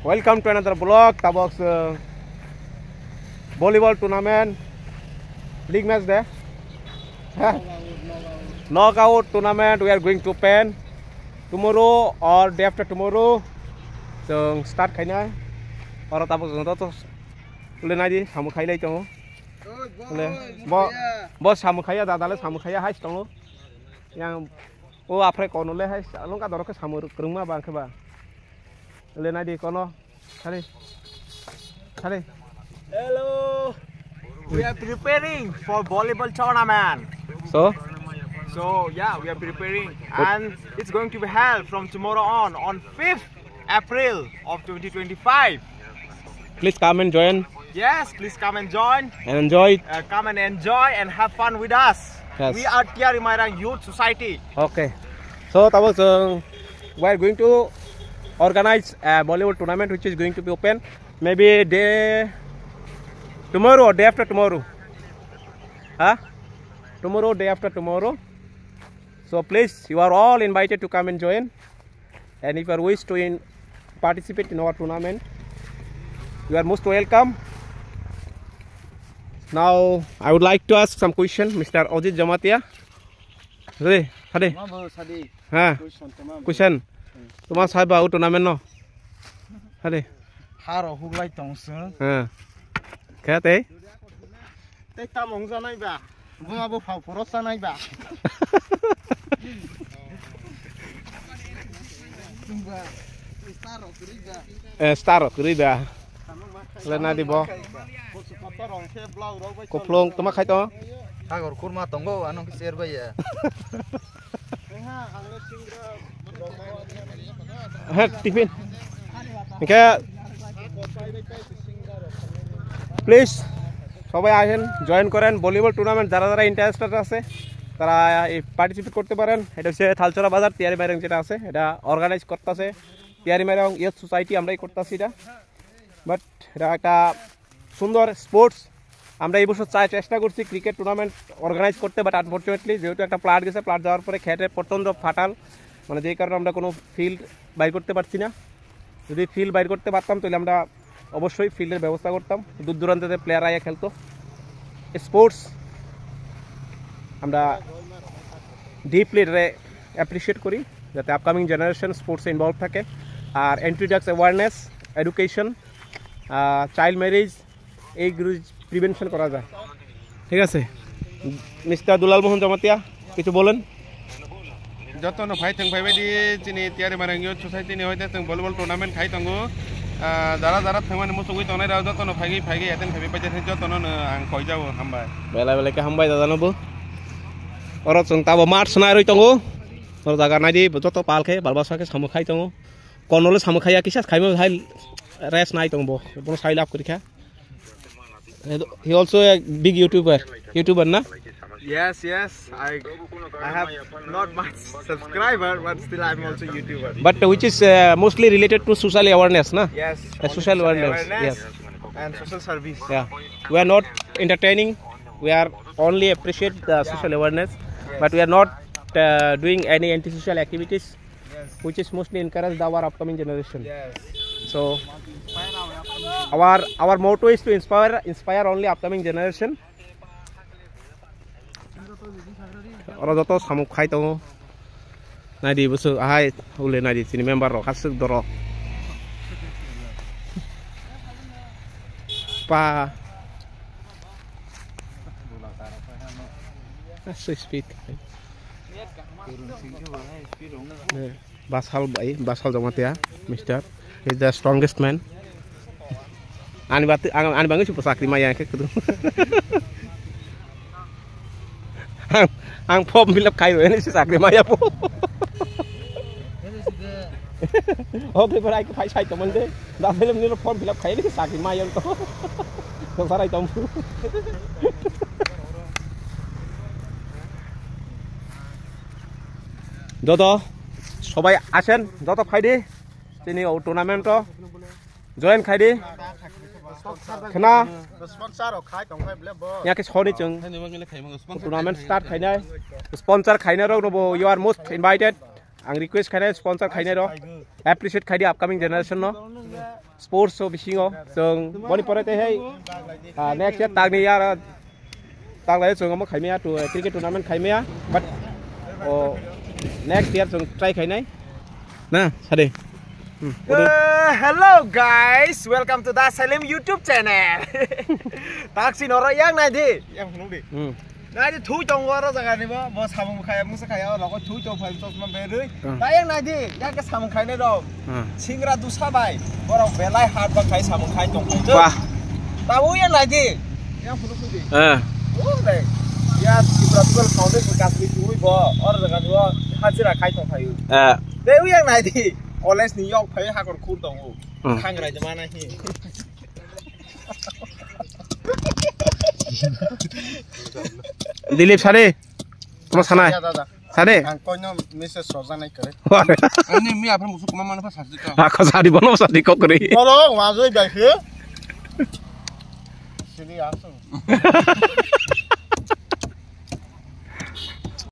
Welcome to another vlog. Tabok's volleyball tournament. League match there. Knockout tournament. We are going to Penn tomorrow or day after tomorrow. So start khai na. Or tabok chúng tôi lên này đi. Samu khai đây chong. Boss samu khai ada dalam samu khai hai chong lo. Yang après kono le hai. Long ka dorok ke samu keruma bang ke ba. Lên này đi kono. Thale. Thale. Hello. We are preparing for volleyball tournament. So Yeah, we are preparing, and it's going to be held from tomorrow on 5th April of 2025. please come and join Yes, please come and join. and enjoy it. Come and enjoy and have fun with us. Yes. We are Tiari Mairang Youth Society. Okay. So Tabok, we are going to organize a volleyball tournament which is going to be open maybe day tomorrow or day after tomorrow. Tomorrow, day after tomorrow. So please, you are all invited to come and join. And if you are wish to participate in our tournament, you are most welcome. Now I would like to ask some question, Mr. Ojit Jamatia. Ready? Ready? Question. Tuma sahib au tournament no. Ready? Haro huglai tongsu. Kaya te? Te tamong janai ba. Bunga bo phau poros janai ba. Star Kuriba. Lena di bo. Koplong tuma khai to. Agor kurma tongo anong share ba ya. Tiffin. Okay. Please সবাই আসেন join করেন volleyball tournament যারা যারা interested আছে তারা participate করতে পারেন এটা হচ্ছে থালচরা বাজার তিয়ারি মাইরং যেটা আছে এটা অর্গানাইজ করতেছে তিয়ারি মাইরং ইয়ুথ সোসাইটি আমরাই করতেছি এটা বাট এটা একটা সুন্দর স্পোর্টস আমরা এই বছর চেষ্টা করছি ক্রিকেট টুর্নামেন্ট অর্গানাইজ করতে বাট আনফরচুনেটলি যেহেতু একটা প্লাট গেছে প্লাট যাওয়ার পরে খেটে প্রচণ্ড ফাটাল মানে যেই কারণে আমরা কোনো ফিল্ড বাইর করতে পারছি না যদি ফিল্ড বাইর করতে পারতাম তাহলে আমরা অবশ্যই ফিল্ডের ব্যবস্থা করতাম দূর দূরান্তে প্লেয়ার আইয়া খেলতো স্পোর্টস আমরা ডিপলি অ্যাপ্রিসিয়েট করি যাতে আপকামিং জেনারেশন স্পোর্টসে ইনভলভ থাকে আর anti drugs awareness education child marriage এইগুলো প্রিভেনশন করা যায় ঠিক আছে মিস্টার দুলাল মোহন জমাতিয়া কিছু বলেন যতন ভাই থং ভাইবাদি চিনি তিয়ারি মাইরং ইয়ুথ সোসাইটি নি হইতে जों ভলিবল টুর্নামেন্ট খাই তঙ্গো যারা যারা থামানে মুসুগই তনাই রাও যতন ফাইগি এতেন ফাইবি পাইতে যতন আং কইজাও হামবাय বেলা হামবাय দাদানবো অর जों তাবো মাঠ সনাই রই তঙ্গো অর জায়গা নাইদি যত পালখে বালবাসাকে সামু খাই তঙ্গো কনলে সামু খাইয়া কিসাস খাইমো হাই রেস নাই তঙ্গো বন সাইল আপ করি খা he also a big youtuber na Yes, I have not much subscriber, but still I'm also YouTuber. but which is mostly related to social awareness na Yes, social awareness yes and social service. yeah we are not entertaining we are only appreciate the social awareness but we are not doing any anti-social activities which is mostly encouraged our upcoming generation so our motto is to inspire only upcoming generation ora joto samuk khai to nadi busu ahai ule nadi sini member ro kasuk doro pa so speed basal jamatia mister is the strongest man ani bangi super sakri maya ke kudu ang form fill up khai rồi nên sakri maya po okay but I can phải sai cho mình đấy đã thấy làm như form fill up khai cái sakri maya to không phải trong যত সবাই আসেন যত খাইদি চিনি tournament join খাইদি খানা Sponsor of khai tong phai ble bo. ইয়াকে ছনি চং tournament start খাইনাই স্পন্সর খাইনারো নবো ইউ আর মোস্ট ইনভাইটেড आं रिक्वेस्ट खायनाय स्पन्सर खायनाय र एप्रिशिएट खायदि अपकमिंग जनरेशन न स्पोर्ट्स सो बिसिङो जों बनि परायथाय नेक्स्ट इयार तागनि यार तागलाय जों म खायमाया टु क्रिकेट टुर्नामेन्ट खायमाया बाट नेक्स्ट इयार जों ट्राई खायनाय ना सादे Hello guys, welcome to Da Salim YouTube channel. Taxi nora yang nai di, yang penuh di. Nai di thui trong war ra ni ba, bo samung khai mung sa khai lo ko thui trong phai tos ma be rui. Ta yang nai di, yang ke samung khai ne do. Singra du sa bai, bo ra belai hat ba khai samung khai tong khai. Wah. Ta wo yang nai di, yang penuh di. Oh dai. Ya kibra tu kal khau de bekas bi thui bo, or jaga ni bo hajira khai tong khai. Dai wo yang nai di. College New York phải hai con khu tổng hộ hai người này cho mana hi Dilip सारे তোমার সানাই সারে ang koino message soja nai kare ani mi apna musu kuma mana pa sasi ka ako sari bono sari ko kore bolo wazoi bai he sini aso